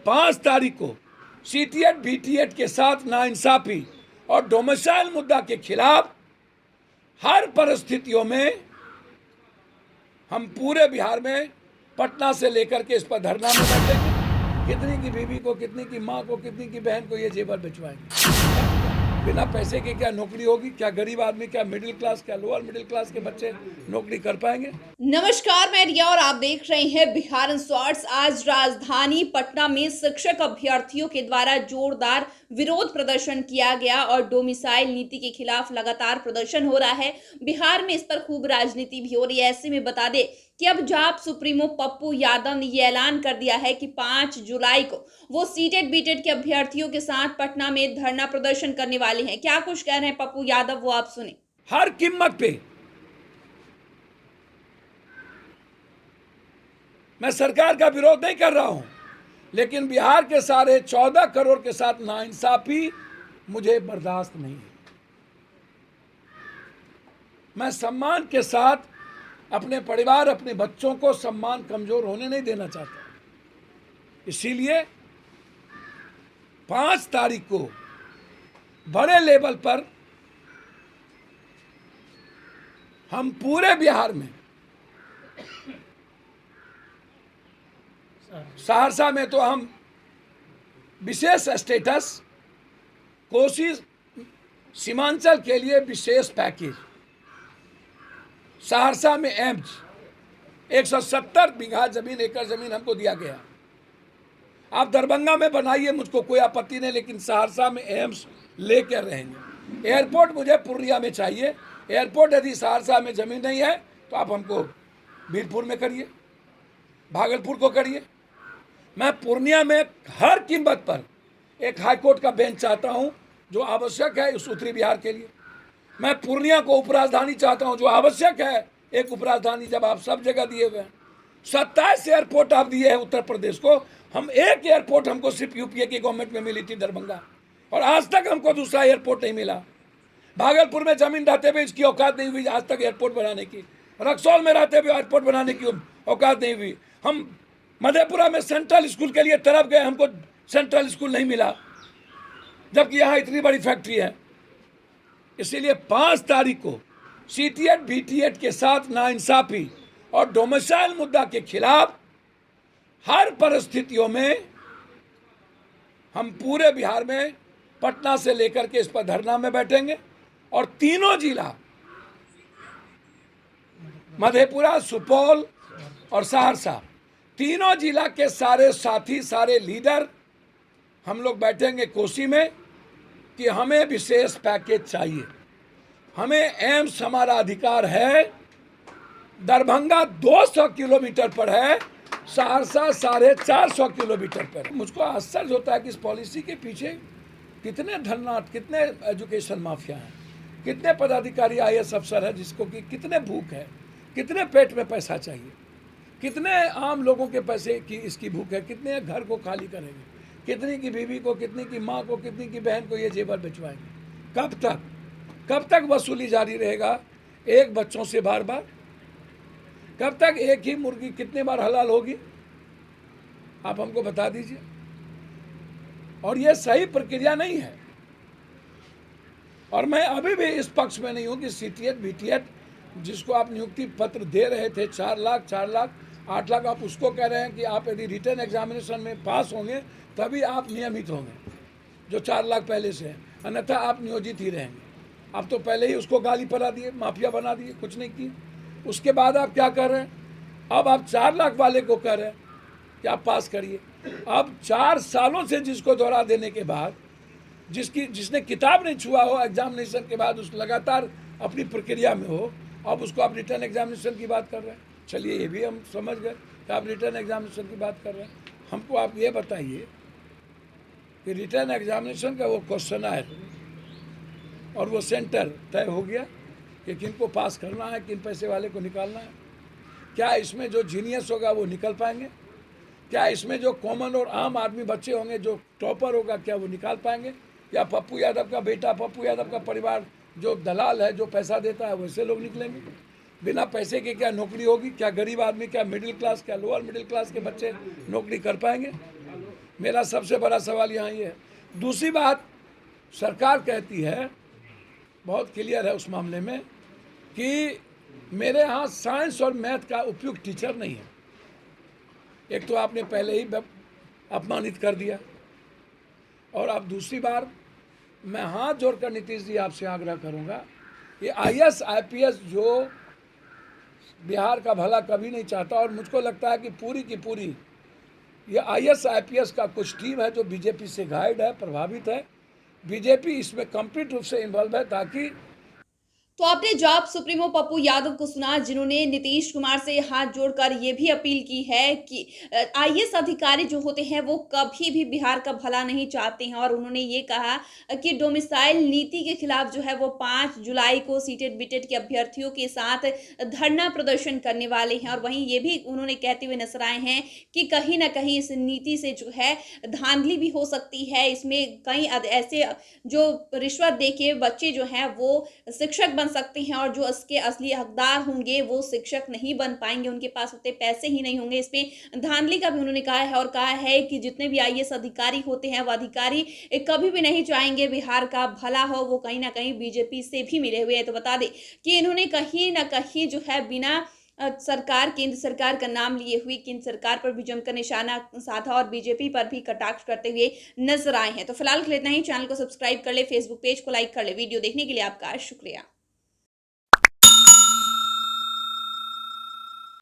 5 तारीख को सीटीएट बीटीएट के साथ नाइंसाफी और डोमिसाइल मुद्दा के खिलाफ हर परिस्थितियों में हम पूरे बिहार में पटना से लेकर के इस पर धरना में बैठेंगे। कितनी की बीवी को, कितनी की माँ को, कितनी की बहन को ये जेवर भिजवाएंगे। बिना पैसे के क्या नौकरी होगी? क्या गरीब आदमी, क्या मिडिल क्लास, क्या लोअर मिडिल क्लास के बच्चे नौकरी कर पाएंगे? नमस्कार, मैं रिया और आप देख रहे हैं बिहार इंस्टॉट्स। आज राजधानी पटना में शिक्षक अभ्यर्थियों के द्वारा जोरदार विरोध प्रदर्शन किया गया और डोमिसाइल नीति के खिलाफ लगातार प्रदर्शन हो रहा है। बिहार में इस पर खूब राजनीति भी हो रही है। ऐसे में बता दें कि अब जाप सुप्रीमो पप्पू यादव ने ये ऐलान कर दिया है कि 5 जुलाई को वो सीटेट बीटेट के अभ्यर्थियों के साथ पटना में धरना प्रदर्शन करने वाले हैं। क्या कुछ कह रहे हैं पप्पू यादव, वो आप सुने। हर कीमत पे मैं सरकार का विरोध नहीं कर रहा हूं, लेकिन बिहार के सारे 14 करोड़ के साथ नाइंसाफी मुझे बर्दाश्त नहीं है। मैं सम्मान के साथ अपने परिवार, अपने बच्चों को सम्मान कमजोर होने नहीं देना चाहता। इसीलिए 5 तारीख को बड़े लेवल पर हम पूरे बिहार में, सहरसा में तो हम विशेष स्टेटस, कोसी सीमांचल के लिए विशेष पैकेज, सहरसा में एम्स 170 बीघा जमीन, एकड़ जमीन हमको दिया गया। आप दरभंगा में बनाइए, मुझको कोई आपत्ति नहीं, लेकिन सहरसा में एम्स लेकर रहेंगे। एयरपोर्ट मुझे पूर्णिया में चाहिए। एयरपोर्ट यदि सहरसा में जमीन नहीं है तो आप हमको वीरपुर में करिए, भागलपुर को करिए। मैं पूर्णिया में हर कीमत पर एक हाईकोर्ट का बेंच चाहता हूं, जो आवश्यक है उस उत्तरी बिहार के लिए। मैं पूर्णिया को उपराजधानी चाहता हूं, जो आवश्यक है एक उपराजधानी, जब आप सब जगह दिए हुए हैं। 27 एयरपोर्ट आप दिए हैं उत्तर प्रदेश को। हम एक एयरपोर्ट हमको सिर्फ यूपीए की गवर्नमेंट में मिली थी, दरभंगा, और आज तक हमको दूसरा एयरपोर्ट नहीं मिला। भागलपुर में जमीन रहते हुए इसकी औकात नहीं हुई आज तक एयरपोर्ट बनाने की। रक्सौल में रहते हुए एयरपोर्ट बनाने की औकात नहीं हुई। हम मधेपुरा में सेंट्रल स्कूल के लिए तरफ गए, हमको सेंट्रल स्कूल नहीं मिला, जबकि यहाँ इतनी बड़ी फैक्ट्री है। इसीलिए 5 तारीख को सीटीएट बीटीएट के साथ नाइंसाफी और डोमिसाइल मुद्दा के खिलाफ हर परिस्थितियों में हम पूरे बिहार में पटना से लेकर के इस पर धरना में बैठेंगे। और तीनों जिला, मधेपुरा, सुपौल और सहरसा, तीनों जिला के सारे साथी, सारे लीडर हम लोग बैठेंगे कोसी में कि हमें विशेष पैकेज चाहिए। हमें एम्स, हमारा अधिकार है। दरभंगा 200 किलोमीटर पर है, सहरसा 450 किलोमीटर पर। मुझको आश्चर्य होता है कि इस पॉलिसी के पीछे कितने धननाट, कितने एजुकेशन माफिया हैं, कितने पदाधिकारी IAS अफसर है, जिसको कि कितने भूख है, कितने पेट में पैसा चाहिए, कितने आम लोगों के पैसे की इसकी भूख है, कितने घर को खाली करेंगे, कितनी की बीवी को, कितनी की माँ को, कितनी की बहन को ये जेवर भिजवाएंगे। कब तक वसूली जारी रहेगा एक बच्चों से बार बार? कब तक एक ही मुर्गी कितने बार हलाल होगी? आप हमको बता दीजिए। और ये सही प्रक्रिया नहीं है। और मैं अभी भी इस पक्ष में नहीं हूं कि सीटीएट बीटीएट जिसको आप नियुक्ति पत्र दे रहे थे 4 लाख, 8 लाख, आप उसको कह रहे हैं कि आप यदि रिटर्न एग्जामिनेशन में पास होंगे तभी आप नियमित होंगे, जो 4 लाख पहले से है, अन्यथा आप नियोजित ही रहेंगे। आप तो पहले ही उसको गाली पड़ा दिए, माफिया बना दिए, कुछ नहीं किए। उसके बाद आप क्या कर रहे हैं? अब आप 4 लाख वाले को कह रहे हैं कि आप पास करिए। अब 4 सालों से जिसको दोहरा देने के बाद, जिसने किताब नहीं छुआ हो एग्जामिनेशन के बाद, उस लगातार अपनी प्रक्रिया में हो, अब उसको आप रिटर्न एग्जामिनेशन की बात कर रहे हैं। चलिए, ये भी हम समझ गए कि आप रिटर्न एग्जामिनेशन की बात कर रहे हैं। हमको आप ये बताइए कि रिटर्न एग्जामिनेशन का वो क्वेश्चन आए और वो सेंटर तय हो गया कि किनको पास करना है, किन पैसे वाले को निकालना है। क्या इसमें जो जीनियस होगा वो निकल पाएंगे? क्या इसमें जो कॉमन और आम आदमी बच्चे होंगे, जो टॉपर होगा, क्या वो निकाल पाएंगे? या पप्पू यादव का बेटा, पप्पू यादव का परिवार जो दलाल है, जो पैसा देता है, वैसे लोग निकलेंगे? बिना पैसे के क्या नौकरी होगी? क्या गरीब आदमी, क्या मिडिल क्लास, क्या लोअर मिडिल क्लास के बच्चे नौकरी कर पाएंगे? मेरा सबसे बड़ा सवाल यहाँ ये है। दूसरी बात, सरकार कहती है, बहुत क्लियर है उस मामले में, कि मेरे यहाँ साइंस और मैथ का उपयुक्त टीचर नहीं है। एक तो आपने पहले ही अपमानित कर दिया, और अब दूसरी बार मैं हाथ जोड़कर नीतीश जी आपसे आग्रह करूँगा, ये IAS IPS जो बिहार का भला कभी नहीं चाहता, और मुझको लगता है कि पूरी की पूरी ये IAS IPS का कुछ टीम है जो बीजेपी से गाइड है, प्रभावित है। बीजेपी इसमें कंप्लीट रूप से इन्वॉल्व है, ताकि तो आपने जाप सुप्रीमो पप्पू यादव को सुना, जिन्होंने नीतीश कुमार से हाथ जोड़कर ये भी अपील की है कि IAS अधिकारी जो होते हैं वो कभी भी बिहार का भला नहीं चाहते हैं, और उन्होंने ये कहा कि डोमिसाइल नीति के खिलाफ जो है वो 5 जुलाई को सीटेड बीटेड के अभ्यर्थियों के साथ धरना प्रदर्शन करने वाले हैं। और वहीं ये भी उन्होंने कहते हुए नजर आए हैं कि कहीं ना कहीं इस नीति से जो है धांधली भी हो सकती है। इसमें कई ऐसे जो रिश्वत दे के बच्चे जो हैं वो शिक्षक बन सकते हैं, और जो इसके असली हकदार होंगे वो शिक्षक नहीं बन पाएंगे, उनके पास उतने पैसे ही नहीं होंगे। इसमें धांधली का भी उन्होंने कहा है, और कहा है कि जितने भी IAS अधिकारी होते हैं वो अधिकारी कभी भी नहीं चाहेंगे बिहार का भला हो, वो कहीं ना कहीं बीजेपी से भी मिले हुए हैं। तो बता दें कि इन्होंने कहीं ना कहीं जो है बिना सरकार, केंद्र सरकार का नाम लिए हुए केंद्र सरकार पर भी जमकर निशाना साधा और बीजेपी पर भी कटाक्ष करते हुए नजर आए हैं। तो फिलहाल के लिए इतना ही। चैनल को सब्सक्राइब कर ले, फेसबुक पेज को लाइक कर ले। वीडियो देखने के लिए आपका शुक्रिया।